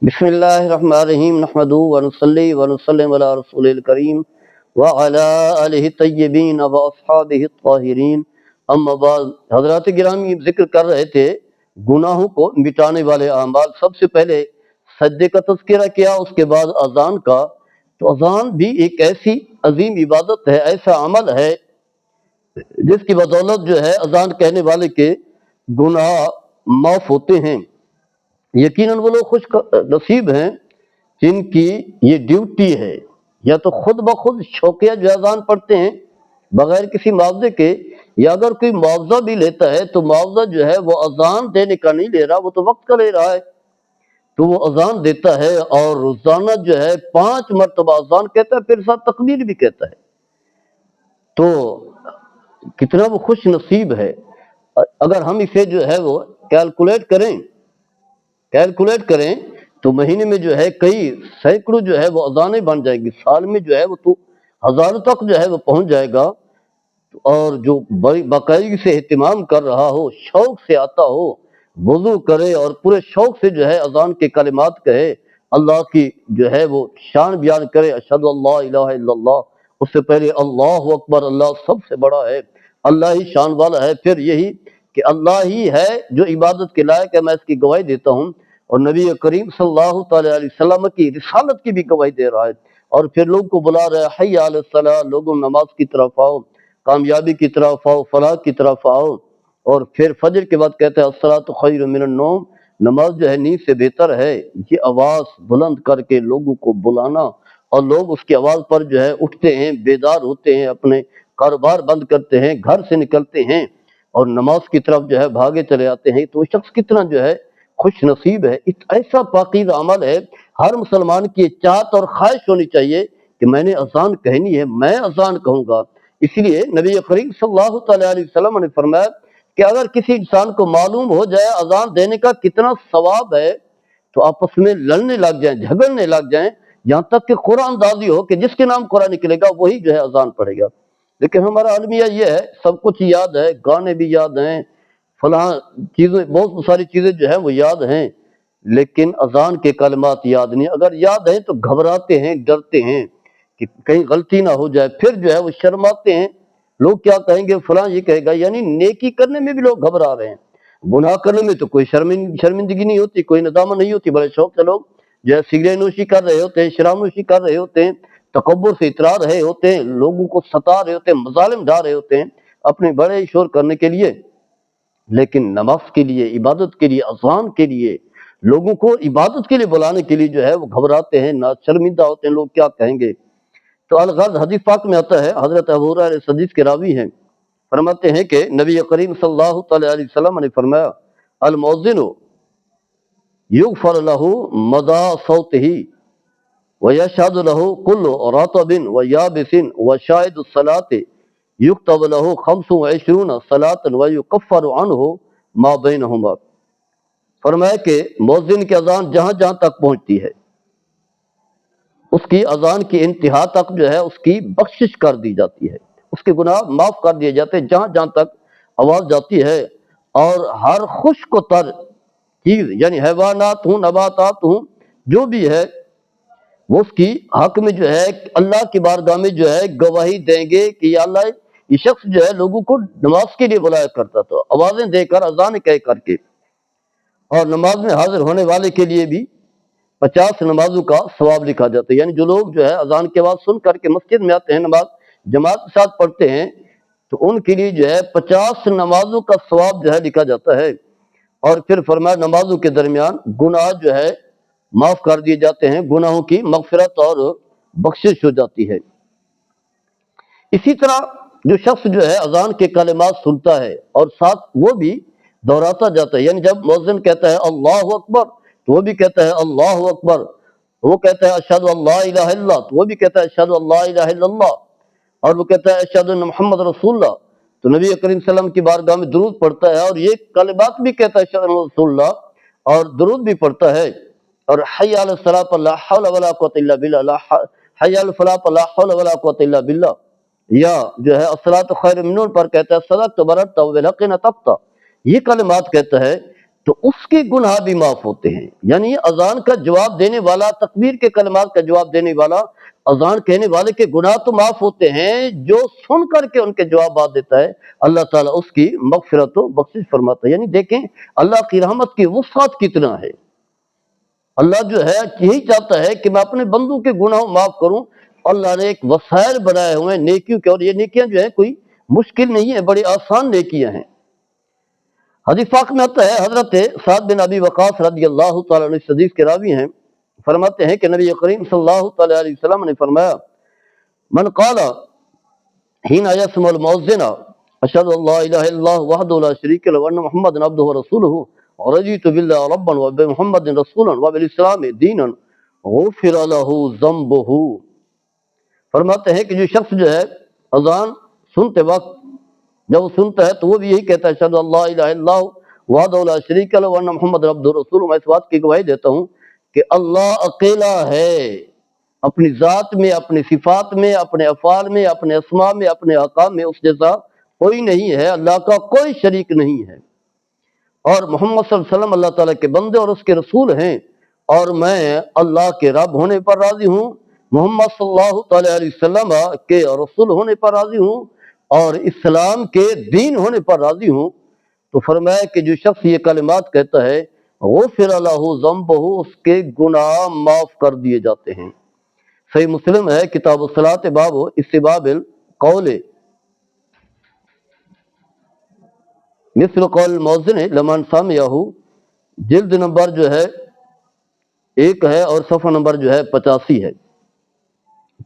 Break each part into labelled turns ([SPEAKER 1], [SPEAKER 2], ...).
[SPEAKER 1] بسم اللہ الرحمن الرحیم نحمدہ ونصلی ونسلم علی رسول الکریم وعلی آلہ الطیبین واصحابہ الطاہرین اما بعد۔ حضرات گرامی ذکر کر رہے تھے گناہوں کو مٹانے والے اعمال۔ سب سے پہلے سجدے کا تذکرہ کیا، اس کے بعد اذان کا۔ تو اذان بھی ایک ایسی عظیم عبادت ہے، ایسا عمل ہے جس کی بدولت جو ہے اذان کہنے والے کے گناہ معاف ہوتے ہیں۔ یقیناً وہ لوگ خوش نصیب ہیں جن کی یہ ڈیوٹی ہے، یا تو خود بخود شوقیہ جو اذان پڑھتے ہیں بغیر کسی معاوضے کے، یا اگر کوئی معاوضہ بھی لیتا ہے تو معاوضہ جو ہے وہ اذان دینے کا نہیں لے رہا، وہ تو وقت کا لے رہا ہے، تو وہ اذان دیتا ہے اور روزانہ جو ہے 5 مرتبہ اذان کہتا ہے، پھر ساتھ تکبیر بھی کہتا ہے۔ تو کتنا وہ خوش نصیب ہے۔ اگر ہم اسے جو ہے وہ کیلکولیٹ کریں تو مہینے میں جو ہے کئی سینکڑوں جو ہے وہ اذانیں بن جائیں گی، سال میں جو ہے وہ تو ہزاروں تک جو ہے وہ پہنچ جائے گا۔ اور جو بڑی باقاعدگی سے اہتمام کر رہا ہو، شوق سے آتا ہو، وضو کرے اور پورے شوق سے جو ہے اذان کے کلمات کہے، اللہ کی جو ہے وہ شان بیان کرے، اشہد اللہ الہ الا اللہ، اس سے پہلے اللہ اکبر، اللہ سب سے بڑا ہے، اللہ ہی شان والا ہے، پھر یہی کہ اللہ ہی ہے جو عبادت کے لائق ہے، میں اس کی گواہی دیتا ہوں، اور نبی کریم صلی اللہ تعالی علیہ وسلم کی رسالت کی بھی گواہی دے رہا ہے، اور پھر لوگ کو بلا رہا ہے، حی علی الصلاۃ، لوگوں نماز کی طرف آؤ، کامیابی کی طرف آؤ، فلاح کی طرف آؤ۔ اور پھر فجر کے بعد کہتا ہے الصلاۃ خیر من النوم، نماز جو ہے نیند سے بہتر ہے۔ یہ آواز بلند کر کے لوگوں کو بلانا، اور لوگ اس کی آواز پر جو ہے اٹھتے ہیں، بیدار ہوتے ہیں، اپنے کاروبار بند کرتے ہیں، گھر سے نکلتے ہیں اور نماز کی طرف جو ہے بھاگے چلے آتے ہیں، تو وہ شخص کتنا جو ہے خوش نصیب ہے۔ ایسا پاکیزہ عمل ہے، ہر مسلمان کی چاہت اور خواہش ہونی چاہیے کہ میں نے اذان کہنی ہے، میں اذان کہوں گا۔ اس لیے نبی کریم صلی اللہ تعالی علیہ وسلم نے فرمایا کہ اگر کسی انسان کو معلوم ہو جائے اذان دینے کا کتنا ثواب ہے تو آپس میں لڑنے لگ جائیں، جھگڑنے لگ جائیں، یہاں تک کہ قرآن اندازی ہو کہ جس کے نام قرآن نکلے گا وہی جو ہے اذان پڑھے گا۔ لیکن ہمارا المیہ یہ ہے، سب کچھ یاد ہے، گانے بھی یاد ہیں، فلاں چیزیں، بہت ساری چیزیں جو ہیں وہ یاد ہیں، لیکن اذان کے کلمات یاد نہیں۔ اگر یاد ہیں تو گھبراتے ہیں، ڈرتے ہیں کہ کہیں غلطی نہ ہو جائے، پھر جو ہے وہ شرماتے ہیں، لوگ کیا کہیں گے، فلاں یہ کہے گا، یعنی نیکی کرنے میں بھی لوگ گھبرا رہے ہیں، گناہ کرنے میں تو کوئی شرمندگی نہیں ہوتی، کوئی ندامت نہیں ہوتی، بڑے شوق سے لوگ جو ہے سگریٹ نوشی کر رہے ہوتے ہیں، شراب نوشی کر رہے ہوتے ہیں، تکبر سے اترا رہے ہوتے ہیں، لوگوں کو ستا رہے ہوتے ہیں، مظالم ڈھا رہے ہوتے ہیں اپنے بڑے شور کرنے کے لیے، لیکن نماز کے لیے، عبادت کے لیے، اذان کے لیے، لوگوں کو عبادت کے لیے بلانے کے لیے جو ہے وہ گھبراتے ہیں، نہ شرمندہ ہوتے ہیں، لوگ کیا کہیں گے۔ تو الغرض حدیث پاک میں آتا ہے، حضرت ابو ہریرہ اس حدیث کے راوی ہیں، فرماتے ہیں کہ نبی کریم صلی اللہ تعالی علیہ وسلم نے فرمایا المؤذن یغفر له مدى صوته ويشهد له كل رطب ويابس وشاهد الصلاة يكتب له 25 صلاة ويكفر عنه ما بينهما۔ فرمایا کہ مؤذن کی اذان جہاں جہاں تک پہنچتی ہے، اس کی اذان کی انتہا تک جو ہے اس کی بخشش کر دی جاتی ہے، اس کے گناہ معاف کر دیے جاتے ہیں جہاں جہاں تک آواز جاتی ہے۔ اور ہر خشک و تر چیز، یعنی حیوانات ہوں، نباتات ہوں، جو بھی ہے وہ اس کی حق میں جو ہے اللہ کی بارگاہ میں جو ہے گواہی دیں گے کہ یا اللہ، یہ شخص جو ہے لوگوں کو نماز کے لیے بلایا کرتا تھا، آوازیں دے کر، اذان کہہ کر کے، اور نماز میں حاضر ہونے والے کے لیے بھی 50 نمازوں کا ثواب لکھا جاتا ہے۔ یعنی جو لوگ جو ہے اذان کے بعد سن کر کے مسجد میں آتے ہیں، نماز جماعت کے ساتھ پڑھتے ہیں، تو ان کے لیے جو ہے 50 نمازوں کا ثواب جو ہے لکھا جاتا ہے۔ اور پھر فرمایا نمازوں کے درمیان گناہ جو ہے معاف کر دیے جاتے ہیں، گناہوں کی مغفرت اور بخشش ہو جاتی ہے۔ اسی طرح جو شخص جو ہے اذان کے کلمات سنتا ہے اور ساتھ وہ بھی دہراتا جاتا ہے، یعنی جب مؤذن کہتا ہے اللہ اکبر تو وہ بھی کہتا ہے اللہ اکبر، وہ کہتا ہے اشہد ان لا الہ الا اللہ تو وہ بھی کہتا ہے اشہد ان لا الہ الا اللہ، اور وہ کہتا ہے اشہد ان محمد رسول اللہ تو نبی کریم صلی اللہ علیہ وسلم کی بارگاہ میں درود پڑھتا ہے، اور یہ کلمات بھی کہتا ہے اشہد ان رسول اللہ، اور درود بھی پڑھتا ہے، اور حی علی الصلاۃ لا حول ولا قوۃ الا باللہ، حی علی الفلاح لا حول ولا قوۃ الا باللہ، یا جو ہے الصلاۃ خیر من النوم پر کہتا ہے صدقت وبررت وبالحق نطقت، یہ کلمات کہتا ہے تو اس کے گناہ بھی معاف ہوتے ہیں. یعنی اذان کا جواب دینے والا، تکبیر کے کلمات کا جواب دینے والا، اذان کہنے والے کے گناہ تو معاف ہوتے ہیں، جو سن کر کے ان کے جوابات دیتا ہے اللہ تعالیٰ اس کی مغفرت و بخشش فرماتا ہے. یعنی دیکھیں اللہ کی رحمت کی وسعت کتنا ہے. اللہ جو ہے یہی چاہتا ہے کہ میں اپنے بندوں کے گناہ معاف کروں. اللہ نے ایک وسائل بنائے ہوئے ہیں نیکیوں کے، اور یہ نیکیاں جو ہیں کوئی مشکل نہیں ہے، بڑی آسان نیکیاں ہیں. حدیث پاک میں آتا ہے، حضرت سعد بن ابی وقاص رضی اللہ تعالیٰ عنہ اس حدیث کے راوی ہیں، فرماتے ہیں کہ نبی کریم صلی اللہ تعالیٰ علیہ وسلم نے فرمایا، من قال حين يسمع المؤذن اشهد ان لا اله الا الله وحده لا شريك له وان محمدا عبده ورسوله ورضيت بالله ربا وبمحمد رسولا وبالاسلام دينا غفر له ذنبه. فرماتے ہیں کہ جو شخص جو ہے اذان سنتے وقت جب وہ سنتا ہے تو وہ بھی یہی کہتا ہے، اشہد اللہ الہ الا اللہ وحدہ لا شریک لہ وان محمد عبدہ ورسولہ. میں اس بات کی گواہی دیتا ہوں کہ اللہ اکیلا ہے، اپنی ذات میں، اپنی صفات میں، اپنے افعال میں، اپنے اسماء میں، اپنے احکام میں اس جیسا کوئی نہیں ہے، اللہ کا کوئی شریک نہیں ہے، اور محمد صلی اللہ علیہ وسلم اللہ تعالیٰ کے بندے اور اس کے رسول ہیں، اور میں اللہ کے رب ہونے پر راضی ہوں، محمد صلی اللہ تعالیٰ علیہ وسلم کے رسول ہونے پر راضی ہوں، اور اسلام کے دین ہونے پر راضی ہوں. تو فرمایا کہ جو شخص یہ کلمات کہتا ہے غفر لہ ذنبہ، اس کے گناہ معاف کر دیے جاتے ہیں. صحیح مسلم ہے کتاب الصلاۃ باب استحباب القول مثل قول المؤذن لمن سمعہ، جلد نمبر جو ہے 1 ہے اور صفحہ نمبر جو ہے 85 ہے.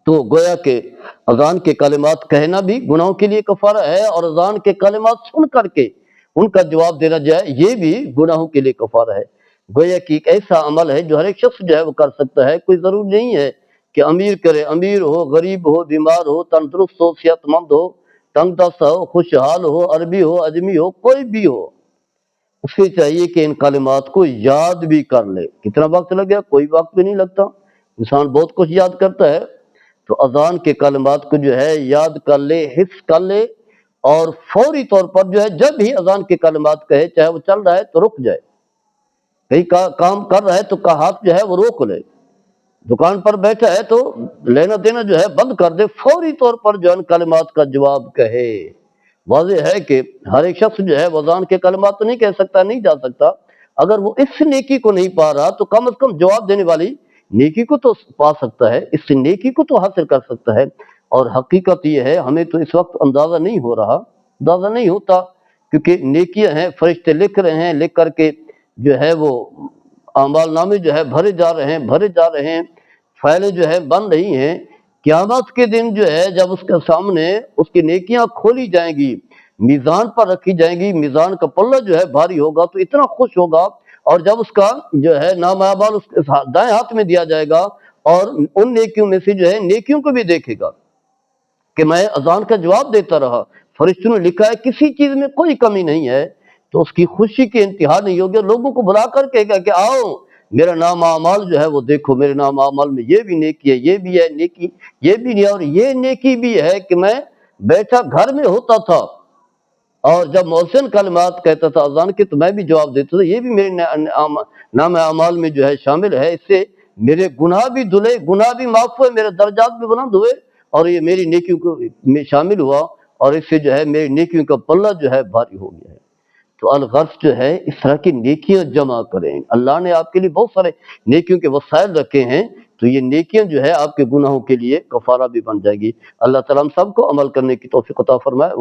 [SPEAKER 1] تو گویا کہ اذان کے کلمات کہنا بھی گناہوں کے لیے کفارہ ہے، اور اذان کے کلمات سن کر کے ان کا جواب دینا جائے یہ بھی گناہوں کے لیے کفارہ ہے. گویا کہ ایک ایسا عمل ہے جو ہر ایک شخص جو ہے وہ کر سکتا ہے. کوئی ضروری نہیں ہے کہ امیر کرے، امیر ہو، غریب ہو، بیمار ہو، تندرست ہو، صحت مند ہو، تنگ دست ہو، خوشحال ہو، عربی ہو، اجمی ہو، کوئی بھی ہو، اسے چاہیے کہ ان کلمات کو یاد بھی کر لے. کتنا وقت لگ گیا؟ کوئی وقت بھی نہیں لگتا، انسان بہت کچھ یاد کرتا ہے. تو اذان کے کلمات کو جو ہے یاد کر لے، حفظ کر لے، اور فوری طور پر جو ہے جب ہی اذان کے کلمات کہے، چاہے وہ چل رہا ہے تو رک جائے، کہیں کام کر رہا ہے تو ہاتھ جو ہے وہ روک لے، دکان پر بیٹھا ہے تو لینا دینا جو ہے بند کر دے، فوری طور پر جو ہے ان کلمات کا جواب کہے. واضح ہے کہ ہر ایک شخص جو ہے اذان کے کلمات تو نہیں کہہ سکتا، نہیں جا سکتا. اگر وہ اس نیکی کو نہیں پا رہا تو کم از کم جواب دینے والی نیکی کو تو پا سکتا ہے، اس نیکی کو تو حاصل کر سکتا ہے. اور حقیقت یہ ہے ہمیں تو اس وقت اندازہ نہیں ہو رہا، اندازہ نہیں ہوتا، کیونکہ نیکیاں ہیں، فرشتے لکھ رہے ہیں، لکھ کر کے جو ہے وہ اعمال نامے جو ہے بھرے جا رہے ہیں، فائلیں جو ہے بن رہی ہیں. قیامت کے دن جو ہے جب اس کے سامنے اس کی نیکیاں کھولی جائیں گی، میزان پر رکھی جائیں گی، میزان کا پلہ جو ہے بھاری ہوگا تو اتنا خوش ہوگا. اور جب اس کا جو ہے نام اعمال اس کے دائیں ہاتھ میں دیا جائے گا، اور ان نیکیوں میں سے جو ہے نیکیوں کو بھی دیکھے گا کہ میں اذان کا جواب دیتا رہا، فرشتوں نے لکھا ہے کسی چیز میں کوئی کمی نہیں ہے، تو اس کی خوشی کی انتہا نہیں ہوگی. لوگوں کو بلا کر کہے گا کہ آؤ میرا نام اعمال جو ہے وہ دیکھو، میرے نام اعمال میں یہ بھی نیکی ہے، یہ بھی ہے نیکی، یہ بھی نہیں، اور یہ نیکی بھی ہے کہ میں بیٹھا گھر میں ہوتا تھا اور جب محسن کلمات کہتا تھا اذان کے تو میں بھی جواب دیتا تھا، یہ بھی میرے نام اعمال میں جو ہے شامل ہے. اس سے میرے گناہ بھی دھلے، گناہ بھی معاف ہوئے، میرے درجات بھی بلند ہوئے، اور یہ میری نیکیوں کو میں شامل ہوا، اور اس سے جو ہے میری نیکیوں کا پلہ جو ہے بھاری ہو گیا ہے. تو الغرض جو ہے اس طرح کی نیکیاں جمع کریں. اللہ نے آپ کے لیے بہت سارے نیکیوں کے وسائل رکھے ہیں، تو یہ نیکیاں جو ہے آپ کے گناہوں کے لیے کفارہ بھی بن جائے گی. اللہ تعالیٰ ہم سب کو عمل کرنے کی توفیق عطا فرمائے.